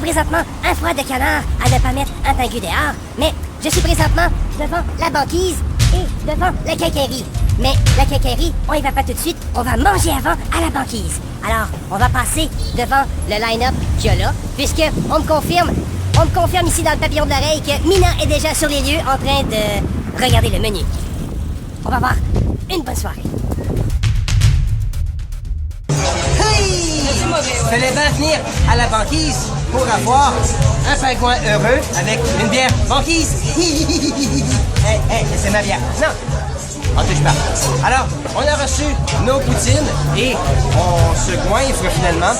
présentement un foie de canard à ne pas mettre un pingu dehors, mais je suis présentement devant la banquise et devant la quincaillerie. Mais la quincaillerie, on y va pas tout de suite, on va manger avant à la banquise. Alors, on va passer devant le line-up qu'il y a là, puisque on me confirme ici dans le papillon de l'oreille que Mina est déjà sur les lieux en train de regarder le menu. On va avoir une bonne soirée. Fallait bien venir à la banquise pour avoir un pingouin heureux avec une bière banquise. Hey, c'est ma bière. Non, on touche pas. Alors, on a reçu nos poutines et on se goinfre finalement.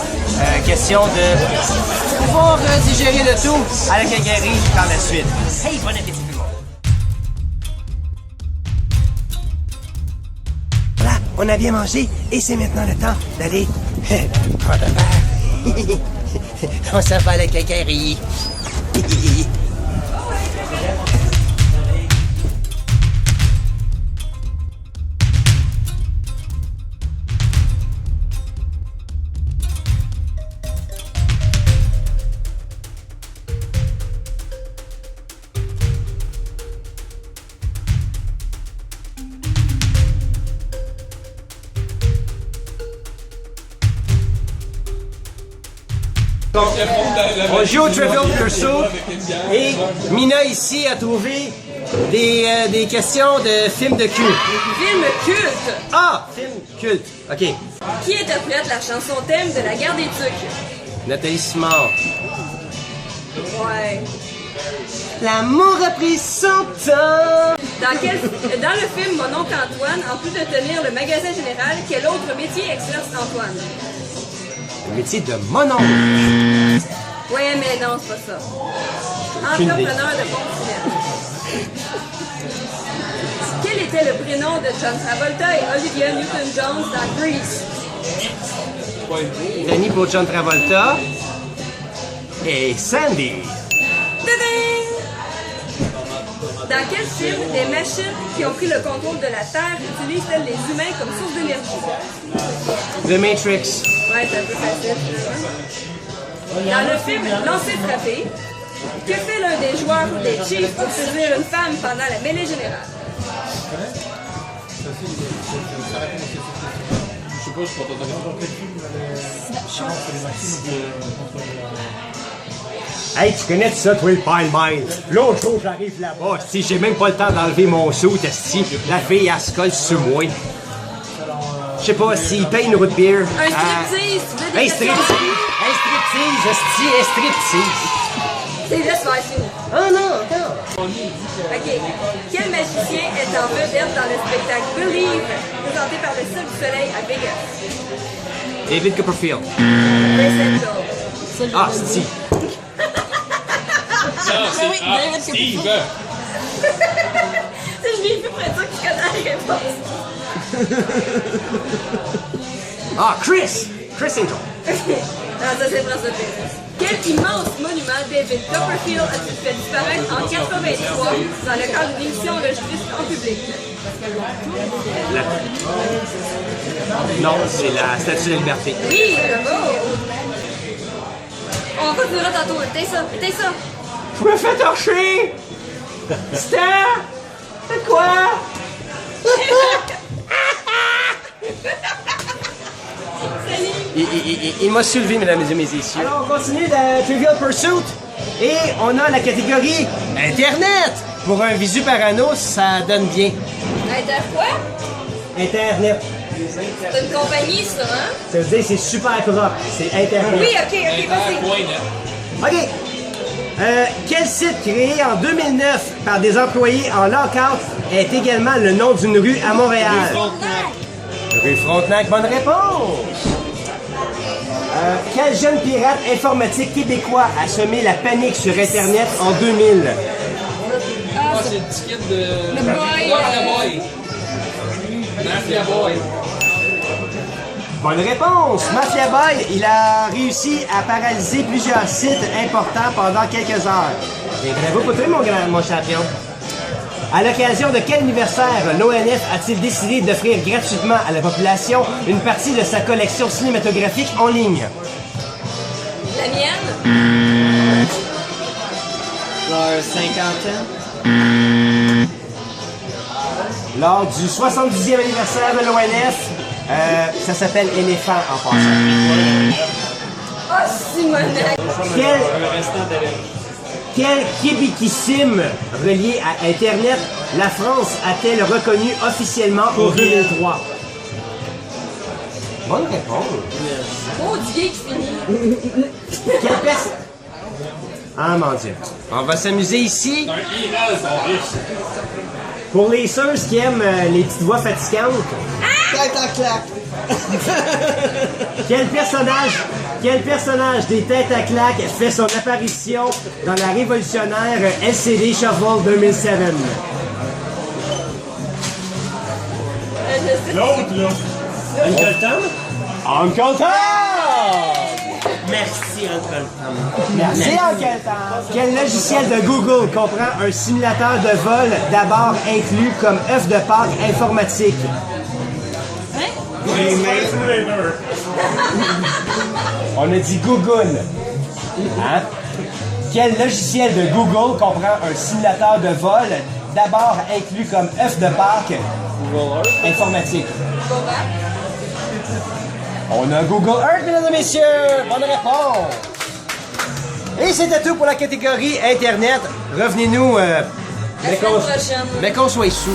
Question de pouvoir digérer le tout à la quincaillerie par la suite. Hey, bon appétit tout le monde. Voilà, on a bien mangé et c'est maintenant le temps d'aller prendre un verre. On s'en va à la quincaillerie. On joue au Trivial Pursuit et Mina ici a trouvé des questions de films de culte. Film culte! Ah! Film culte. OK. Qui interprète la chanson thème de la guerre des Tucs? Nathalie Simard. Ouais. L'amour a pris son temps. Dans le film Mon oncle Antoine, en plus de tenir le magasin général, quel autre métier exerce Antoine? Le métier de mon oncle. Ouais, mais non, c'est pas ça. Entrepreneur de ponctuel. Quel était le prénom de John Travolta et Olivia Newton-John dans Grease? Danny pour John Travolta et Sandy. Tadam! Dans quel film des machines qui ont pris le contrôle de la Terre utilisent-elles les humains comme source d'énergie? The Matrix. Ouais, c'est un peu facile. Dans le film Lancer frappé, que fait l'un des joueurs des Chiefs pour séduire une femme pendant la mêlée générale? Je sais pas, je peux t'entendre. Hey, tu connais ça, toi, le Pile Mine? L'autre jour, j'arrive là-bas, si j'ai même pas le temps d'enlever mon saut, esti, la fille, elle se colle sur moi. Je sais pas, s'il paye une route de bière. Un striptease, tu veux des Un questions? striptease, esti, un striptease. C'est laisse faire ça. Oh non, attends. Ok. Quel magicien est en vedette dans le spectacle Believe, présenté par le Cirque du Soleil à Vegas? David Copperfield. Chris Angel. Ah, Steve. Non, c'est Steve. Je l'ai vu près de ça que tu connais la réponse. Ah, Chris Angel. Non, ça c'est François Pérez. Quel immense monument David Copperfield a-t-il fait disparaître en 83 dans le cadre d'une émission enregistrée en public? Non, c'est la Statue de la Liberté. Oui, bravo! On continuera tantôt. T'es ça. Je me fais torcher! C'était quoi? Il m'a soulevé, mesdames et messieurs. Alors, on continue de Trivial Pursuit. Et on a la catégorie Internet. Pour un visu parano, ça donne bien. Inter quoi? Internet. C'est une compagnie, ça, hein? Ça veut dire c'est super correct. C'est Internet. Oui, ok, vas-y. OK. Quel site créé en 2009 par des employés en lockout est également le nom d'une rue à Montréal? Rue Frontenac, bonne réponse! Quel jeune pirate informatique québécois a semé la panique sur Internet en 2000? Ah, c'est le ticket de... Le boy. Mafia Boy. Mafia Boy. Bonne réponse! Mafia Boy, il a réussi à paralyser plusieurs sites importants pendant quelques heures. Et bravo pour toi, mon champion! À l'occasion de quel anniversaire l'ONF a-t-il décidé d'offrir gratuitement à la population une partie de sa collection cinématographique en ligne? La mienne? Leur cinquantaine. Lors du 70e anniversaire de l'ONF, ça s'appelle Éléphant en passant. Oh, Simonac! Quel québéquissime relié à Internet la France a-t-elle reconnu officiellement en 2003? Bonne réponse. Oh, du gay qui finit. Quelle personne? Ah mon Dieu. On va s'amuser ici. Un email, son riche. Pour les sœurs qui aiment les petites voix fatigantes, Tête en claque. quel personnage des Têtes à claque fait son apparition dans la révolutionnaire LCD Shuffle 2007? L'autre, là. Uncle Tom? Uncle Tom! Merci, Uncle Tom. Merci, Uncle Tom! Quel logiciel de Google comprend un simulateur de vol d'abord inclus comme œuf de Pâques informatique? On a dit Google. Hein? Quel logiciel de Google comprend un simulateur de vol d'abord inclus comme œuf de Pâques informatique? On a Google Earth, mesdames et messieurs! Bonne réponse! Et c'était tout pour la catégorie Internet. Revenez-nous, mais prochaine. qu'on soit sous.